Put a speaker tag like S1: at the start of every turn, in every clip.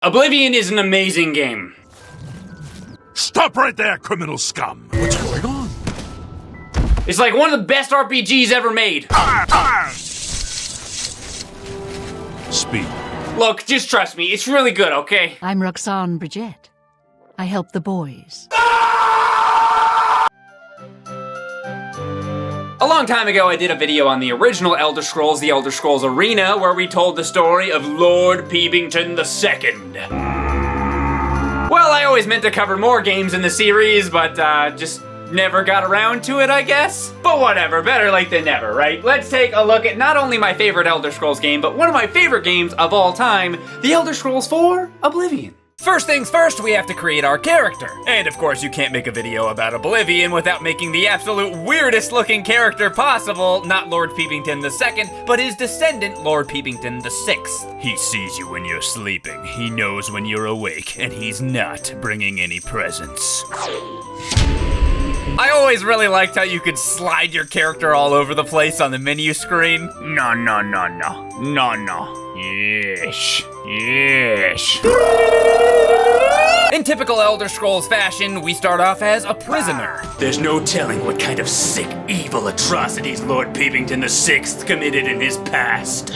S1: Oblivion is an amazing game.
S2: Stop right there, criminal scum! What's going on?
S1: It's like one of the best RPGs ever made.
S2: Speed.
S1: Look, just trust me, it's really good, okay?
S3: I'm Roxanne Bridget. I help the boys.
S1: A long time ago, I did a video on the original Elder Scrolls, the Elder Scrolls Arena, where we told the story of Lord Peebington II. Well, I always meant to cover more games in the series, but just never got around to it, I guess. But whatever, better late than never, right? Let's take a look at not only my favorite Elder Scrolls game, but one of my favorite games of all time, the Elder Scrolls 4 Oblivion. First things first, we have to create our character. And of course, you can't make a video about Oblivion without making the absolute weirdest looking character possible, not Lord Peebington II, but his descendant, Lord Peebington VI. He sees you when you're sleeping, he knows when you're awake, and he's not bringing any presents. I always really liked how you could slide your character all over the place on the menu screen. No. Yes. In typical Elder Scrolls fashion, we start off as a prisoner. There's no telling what kind of sick, evil atrocities Lord Peebington VI committed in his past. But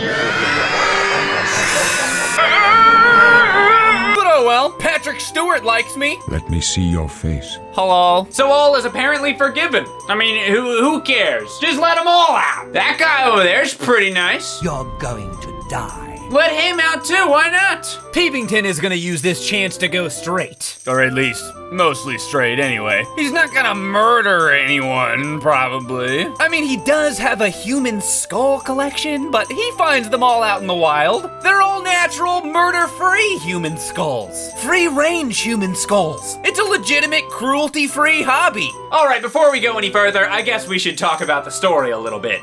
S1: oh well, Patrick Stewart likes me.
S4: Let me see your face.
S1: Hello. So all is apparently forgiven. I mean, who cares? Just let them all out. That guy over there's pretty nice.
S5: You're going to die.
S1: Let him out too, why not? Peebington is gonna use this chance to go straight. Or at least, mostly straight anyway. He's not gonna murder anyone, probably. I mean, he does have a human skull collection, but he finds them all out in the wild. They're all natural, murder-free human skulls. Free-range human skulls. It's a legitimate, cruelty-free hobby. All right, before we go any further, I guess we should talk about the story a little bit.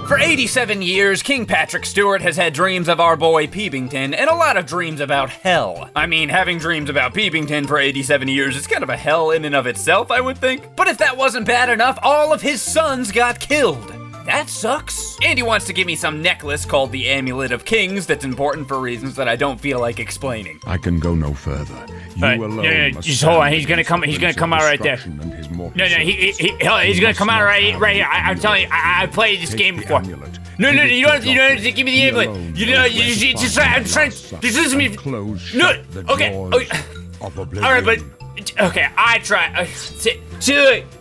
S1: For 87 years, King Patrick Stewart has had dreams of our boy Peebington, and a lot of dreams about hell. I mean, having dreams about Peebington for 87 years is kind of a hell in and of itself, I would think. But if that wasn't bad enough, all of his sons got killed. That sucks. And he wants to give me some necklace called the Amulet of Kings that's important for reasons that I don't feel like explaining.
S4: I can go no further. You alone must
S6: just hold on. He's gonna come out right there. No, he's gonna come out right here. I'm telling you, I played this game before. No, you don't have to give me the amulet. I'm trying. Just listen to me. No, okay. All right, but okay, I try. See,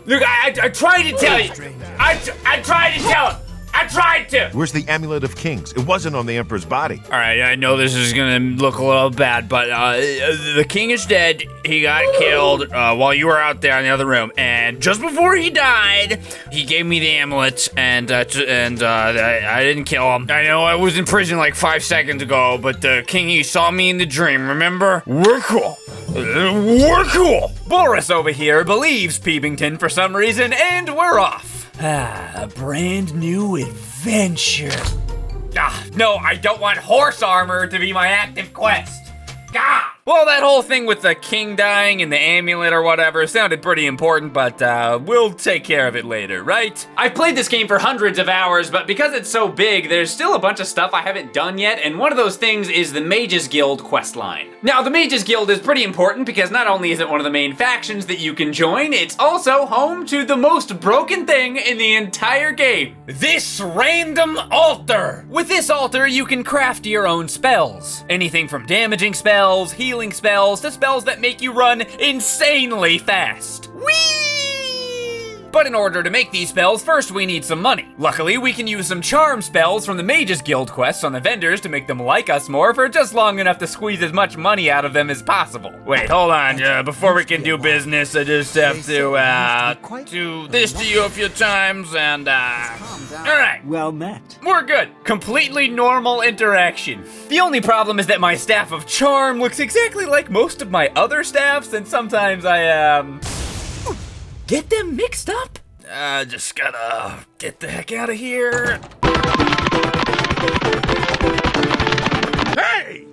S6: look, I tried to tell you. I tried to tell him. I tried to!
S7: Where's the Amulet of Kings? It wasn't on the Emperor's body.
S6: Alright, I know this is gonna look a little bad, but the king is dead. He got killed while you were out there in the other room. And just before he died, he gave me the amulet, and I didn't kill him. I know I was in prison like 5 seconds ago, but the king, he saw me in the dream, remember? We're cool. We're cool.
S1: Boris over here believes Peebington for some reason, and we're off. A brand new adventure. No, I don't want horse armor to be my active quest. God! Well, that whole thing with the king dying and the amulet or whatever sounded pretty important, but we'll take care of it later, right? I've played this game for hundreds of hours, but because it's so big, there's still a bunch of stuff I haven't done yet, and one of those things is the Mages Guild questline. Now, the Mages Guild is pretty important because not only is it one of the main factions that you can join, it's also home to the most broken thing in the entire game. This random altar! With this altar, you can craft your own spells. Anything from damaging spells, healing spells, to spells that make you run insanely fast. Whee! But in order to make these spells, first we need some money. Luckily, we can use some charm spells from the Mages Guild quests on the vendors to make them like us more for just long enough to squeeze as much money out of them as possible. Wait, hold on, before we can do business, I just have to, do this to you a few times and, alright.
S5: Well met.
S1: We're good. Completely normal interaction. The only problem is that my staff of charm looks exactly like most of my other staffs, and sometimes I, get them mixed up. Just gotta get the heck out of here.
S2: Hey!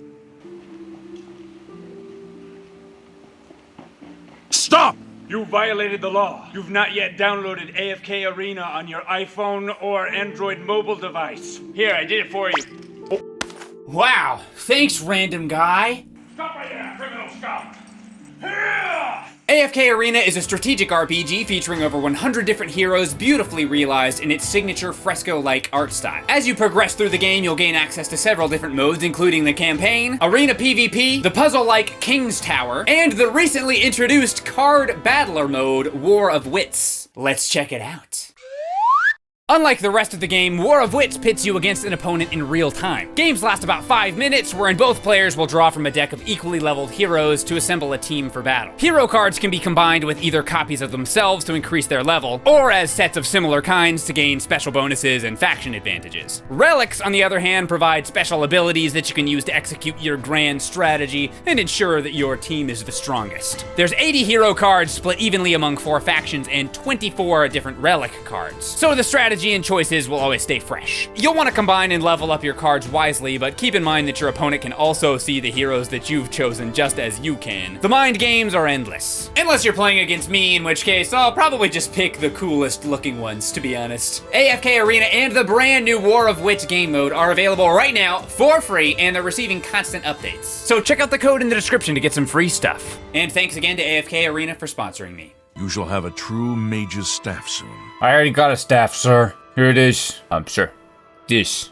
S2: Stop!
S8: You violated the law. You've not yet downloaded AFK Arena on your iPhone or Android mobile device. Here, I did it for you.
S6: Wow, thanks, random guy.
S8: Stop right there, criminal scum!
S1: AFK Arena is a strategic RPG featuring over 100 different heroes beautifully realized in its signature fresco-like art style. As you progress through the game, you'll gain access to several different modes, including the campaign, arena PvP, the puzzle-like King's Tower, and the recently introduced card battler mode, War of Wits. Let's check it out. Unlike the rest of the game, War of Wits pits you against an opponent in real time. Games last about 5 minutes, wherein both players will draw from a deck of equally leveled heroes to assemble a team for battle. Hero cards can be combined with either copies of themselves to increase their level, or as sets of similar kinds to gain special bonuses and faction advantages. Relics, on the other hand, provide special abilities that you can use to execute your grand strategy and ensure that your team is the strongest. There's 80 hero cards split evenly among 4 factions and 24 different relic cards. So the strategy and choices will always stay fresh. You'll want to combine and level up your cards wisely, but keep in mind that your opponent can also see the heroes that you've chosen just as you can. The mind games are endless. Unless you're playing against me, in which case I'll probably just pick the coolest looking ones, to be honest. AFK Arena and the brand new War of Wits game mode are available right now for free, and they're receiving constant updates. So check out the code in the description to get some free stuff. And thanks again to AFK Arena for sponsoring me.
S2: You shall have a true mage's staff soon.
S6: I already got a staff, sir. Here it is. Sir. This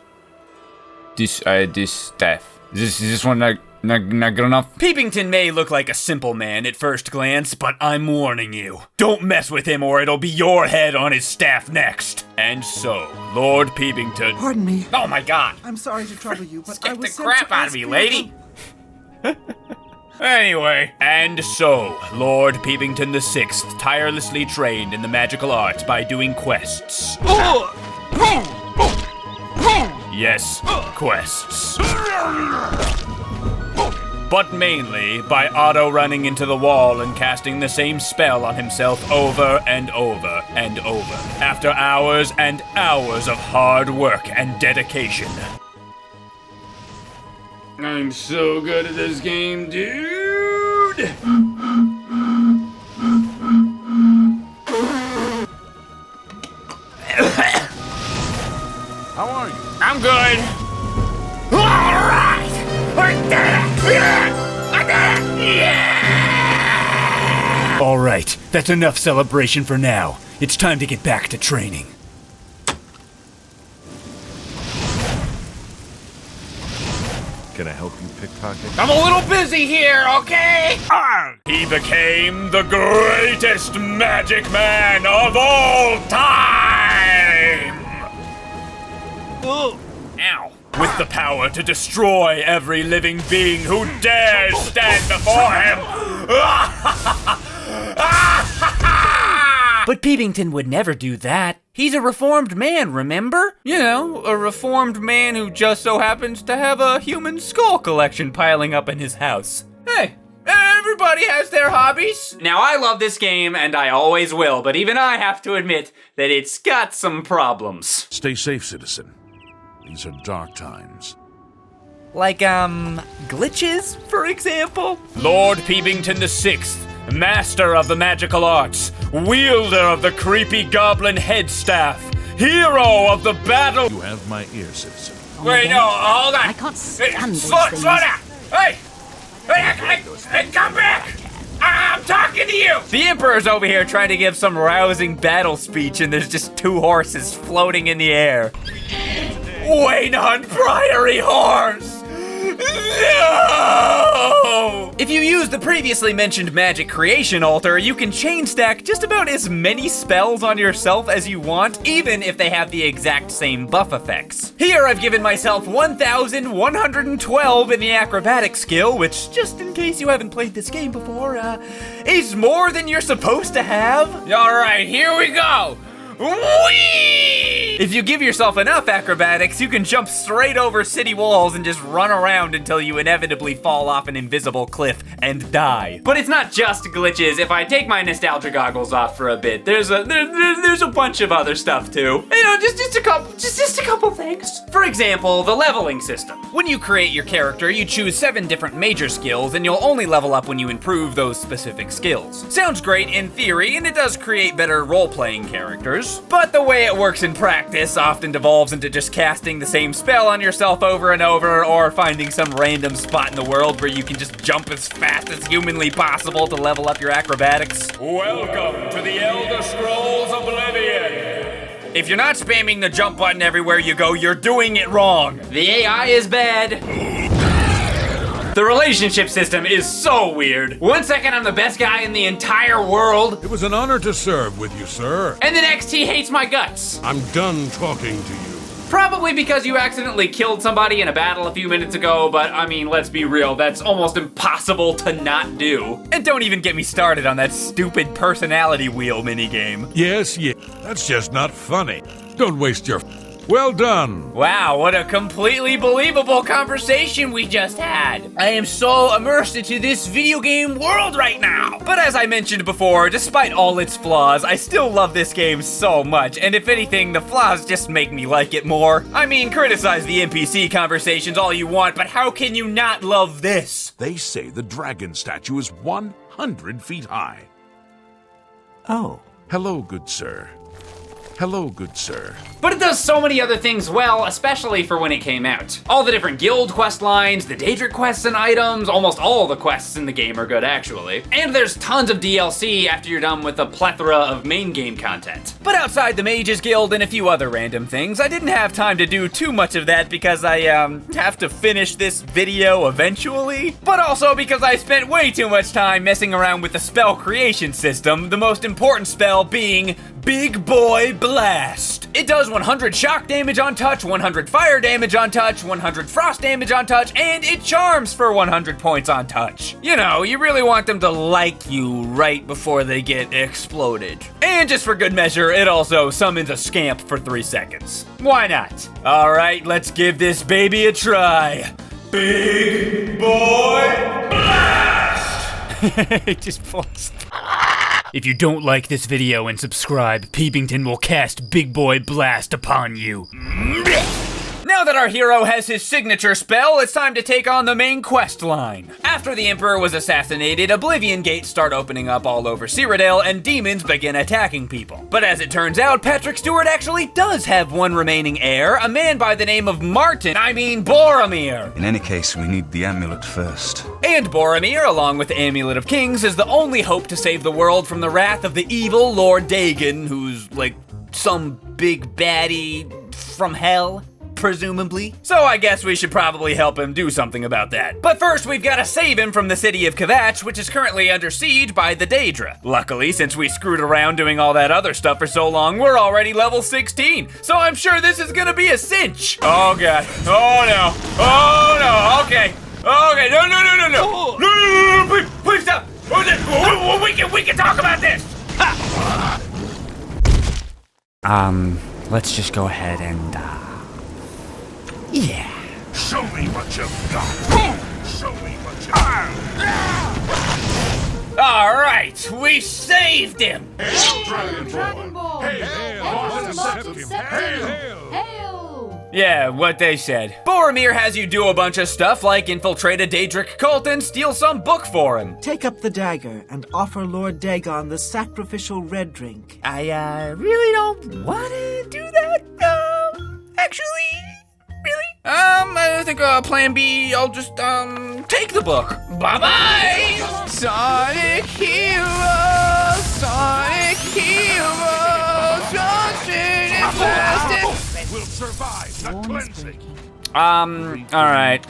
S6: staff. Is this one not good enough?
S1: Peepington may look like a simple man at first glance, but I'm warning you. Don't mess with him or it'll be your head on his staff next. And so, Lord Peepington.
S5: Pardon me.
S1: Oh my god.
S5: I'm sorry to trouble you, but I
S1: Skip
S5: was
S1: the
S5: sent
S1: crap
S5: to
S1: out of
S5: ask
S1: me,
S5: you
S1: lady. Anyway, and so, Lord Peepington VI tirelessly trained in the magical arts by doing quests. Yes, quests. But mainly by auto-running into the wall and casting the same spell on himself over and over and over, after hours and hours of hard work and dedication.
S6: I'm so good at this game, dude!
S2: How are you?
S6: I'm good!
S1: Alright! I did it! I did it! Yeah! Alright, that's enough celebration for now. It's time to get back to training.
S7: Can I help you, pickpocket?
S6: I'm a little busy here, okay?
S1: He became the greatest magic man of all time!
S6: Ow.
S1: With the power to destroy every living being who dares stand before him! But Peepington would never do that. He's a reformed man, remember? You know, a reformed man who just so happens to have a human skull collection piling up in his house. Hey, everybody has their hobbies. Now, I love this game, and I always will, but even I have to admit that it's got some problems.
S2: Stay safe, citizen. These are dark times.
S1: Like, glitches, for example? Lord Peepington VI, master of the magical arts, wielder of the creepy goblin head staff, hero of the battle.
S2: You have my ear, citizen.
S1: Wait, no, hold on.
S3: I can't stand these
S1: Slow
S3: things.
S1: down. Hey, come back. I'm talking to you. The Emperor's over here trying to give some rousing battle speech, and there's just 2 horses floating in the air. Wait on Priory Horse! No! If you use the previously mentioned magic creation altar, you can chain stack just about as many spells on yourself as you want, even if they have the exact same buff effects. Here I've given myself 1,112 in the acrobatic skill, which, just in case you haven't played this game before, is more than you're supposed to have. Alright, here we go! Whee! If you give yourself enough acrobatics, you can jump straight over city walls and just run around until you inevitably fall off an invisible cliff and die. But it's not just glitches. If I take my nostalgia goggles off for a bit, there's a bunch of other stuff too. You know, just a couple things. For example, the leveling system. When you create your character, you choose 7 different major skills, and you'll only level up when you improve those specific skills. Sounds great in theory, and it does create better role-playing characters. course. But the way it works in practice often devolves into just casting the same spell on yourself over and over, or finding some random spot in the world where you can just jump as fast as humanly possible to level up your acrobatics. Welcome to the Elder Scrolls Oblivion. If you're not spamming the jump button everywhere you go, you're doing it wrong. The AI is bad. The relationship system is so weird. 1 second I'm the best guy in the entire world.
S2: It was an honor to serve with you, sir.
S1: And the next he hates my guts.
S2: I'm done talking to you.
S1: Probably because you accidentally killed somebody in a battle a few minutes ago, but I mean, let's be real, that's almost impossible to not do. And don't even get me started on that stupid personality wheel minigame.
S2: Yes, that's just not funny. Don't waste your... Well done.
S1: Wow, what a completely believable conversation we just had. I am so immersed into this video game world right now. But as I mentioned before, despite all its flaws, I still love this game so much, and if anything, the flaws just make me like it more. I mean, criticize the NPC conversations all you want, but how can you not love this?
S2: They say the dragon statue is 100 feet high.
S5: Oh.
S2: Hello, good sir. Hello, good sir.
S1: But it does so many other things well, especially for when it came out. All the different guild quest lines, the Daedric quests and items, almost all the quests in the game are good actually. And there's tons of DLC after you're done with a plethora of main game content. But outside the Mages Guild and a few other random things, I didn't have time to do too much of that because I have to finish this video eventually. But also because I spent way too much time messing around with the spell creation system, the most important spell being Big Boy Blast. It does 100 shock damage on touch, 100 fire damage on touch, 100 frost damage on touch, and it charms for 100 points on touch. You know, you really want them to like you right before they get exploded. And just for good measure, it also summons a scamp for 3 seconds. Why not? All right, let's give this baby a try. Big Boy Blast! It just paused. If you don't like this video and subscribe, Peebington will cast Big Boy Blast upon you. Now that our hero has his signature spell, it's time to take on the main quest line. After the Emperor was assassinated, Oblivion Gates start opening up all over Cyrodiil, and demons begin attacking people. But as it turns out, Patrick Stewart actually does have one remaining heir, a man by the name of Boromir.
S9: In any case, we need the amulet first.
S1: And Boromir, along with the Amulet of Kings, is the only hope to save the world from the wrath of the evil Lord Dagon, who's like some big baddie from hell. Presumably. So I guess we should probably help him do something about that. But first, we've got to save him from the city of Kvatch, which is currently under siege by the Daedra. Luckily, since we screwed around doing all that other stuff for so long, we're already level 16. So I'm sure this is gonna be a cinch. Oh god. Oh no. Oh no. Okay. Okay. No. No. Please stop. We can talk about this.
S6: Let's just go ahead and, yeah.
S2: Show me what you've got. Show me what you've got.
S1: All right, we saved him.
S2: Hail, Dragon Ball.
S1: Hail. Yeah, what they said. Boromir has you do a bunch of stuff like infiltrate a Daedric cult and steal some book for him.
S5: Take up the dagger and offer Lord Dagon the sacrificial red drink.
S1: I really don't want to do that, actually. Really? I think plan B, I'll just take the book. Bye-bye! Sonic Hero, Sonic Hero,
S2: We'll survive the cleansing.
S1: Alright,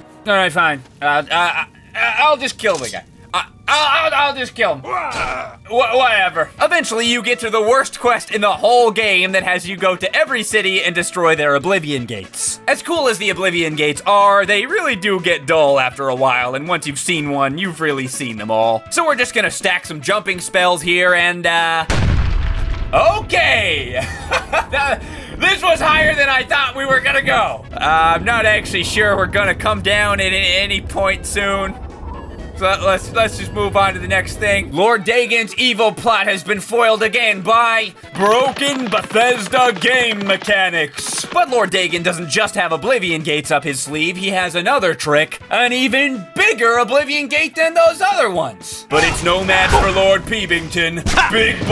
S1: fine. I'll just kill the guy. I'll just kill him. Whatever. Eventually, you get to the worst quest in the whole game that has you go to every city and destroy their Oblivion Gates. As cool as the Oblivion Gates are, they really do get dull after a while, and once you've seen one, you've really seen them all. So we're just gonna stack some jumping spells here and, okay! This was higher than I thought we were gonna go. I'm not actually sure we're gonna come down at any point soon. So let's just move on to the next thing. Lord Dagon's evil plot has been foiled again by broken Bethesda game mechanics. But Lord Dagon doesn't just have Oblivion Gates up his sleeve, he has another trick, an even bigger Oblivion Gate than those other ones. But it's no match for Lord Peebington. Big Boy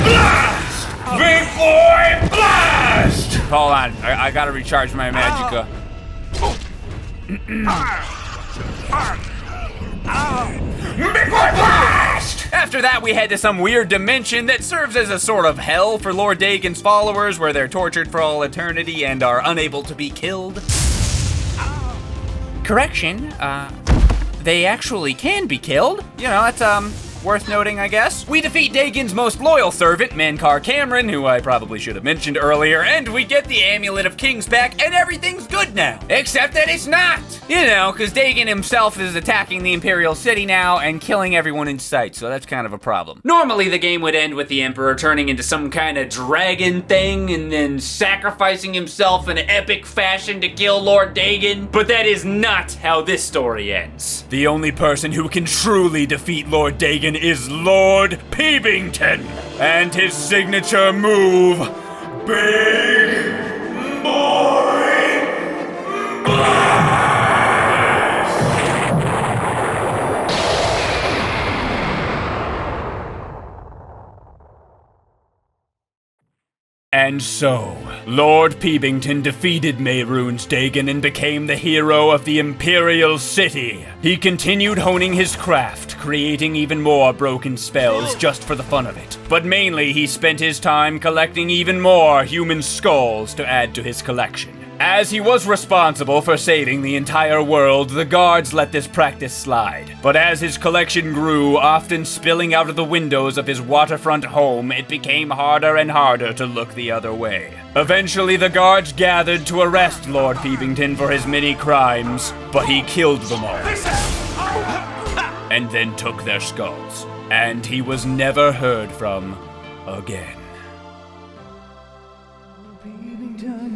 S1: Blast! Big boy blast! Hold on, I gotta recharge my magicka. Big boy blast! After that, we head to some weird dimension that serves as a sort of hell for Lord Dagon's followers, where they're tortured for all eternity and are unable to be killed. Correction, they actually can be killed. You know, that's, worth noting, I guess. We defeat Dagon's most loyal servant, Mankar Cameron, who I probably should have mentioned earlier, and we get the Amulet of Kings back, and everything's good now. Except that it's not! You know, because Dagon himself is attacking the Imperial City now and killing everyone in sight, so that's kind of a problem. Normally, the game would end with the Emperor turning into some kind of dragon thing and then sacrificing himself in epic fashion to kill Lord Dagon, but that is not how this story ends. The only person who can truly defeat Lord Dagon is Lord Peebington, and his signature move, Big Boy Blast! And so, Lord Peebington defeated Mehrunes Dagon and became the hero of the Imperial City. He continued honing his craft, creating even more broken spells just for the fun of it. But mainly, he spent his time collecting even more human skulls to add to his collection. As he was responsible for saving the entire world, the guards let this practice slide. But as his collection grew, often spilling out of the windows of his waterfront home, it became harder and harder to look the other way. Eventually, the guards gathered to arrest Lord Peebington for his many crimes, but he killed them all. And then took their skulls. And he was never heard from again.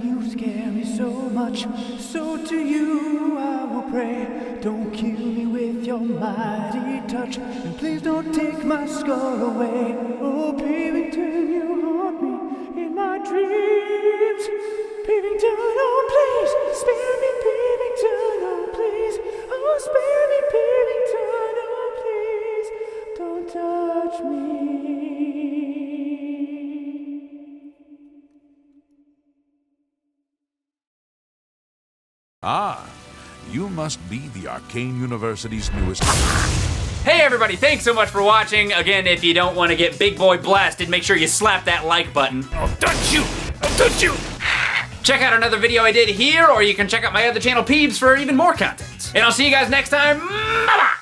S10: You scare me so much, so to you I will pray. Don't kill me with your mighty touch, and please don't take my skull away. Oh, Peebington, you haunt me in my dreams. Peebington, oh please, spare me, Peebington, oh please. Oh, spare me, Peebington, oh please. Don't touch me.
S2: Ah, you must be the Arcane University's newest...
S1: Hey everybody, thanks so much for watching. Again, if you don't want to get Big Boy blasted, make sure you slap that like button. I'll touch you! I'll touch you! Check out another video I did here, or you can check out my other channel, Peebs, for even more content. And I'll see you guys next time. Bye-bye!